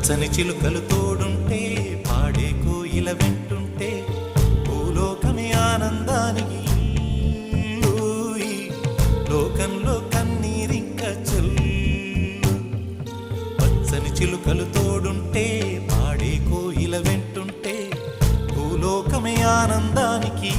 పచ్చని చిలుకలు తోడుంటే పాడే కోయిల వెంటుంటే భూలోకమే ఆనందానికి లోకంలో కన్నీరింక చెల్లు. పచ్చని చిలుకలు తోడుంటే పాడే కోయిల వెంటుంటే భూలోకమే ఆనందానికి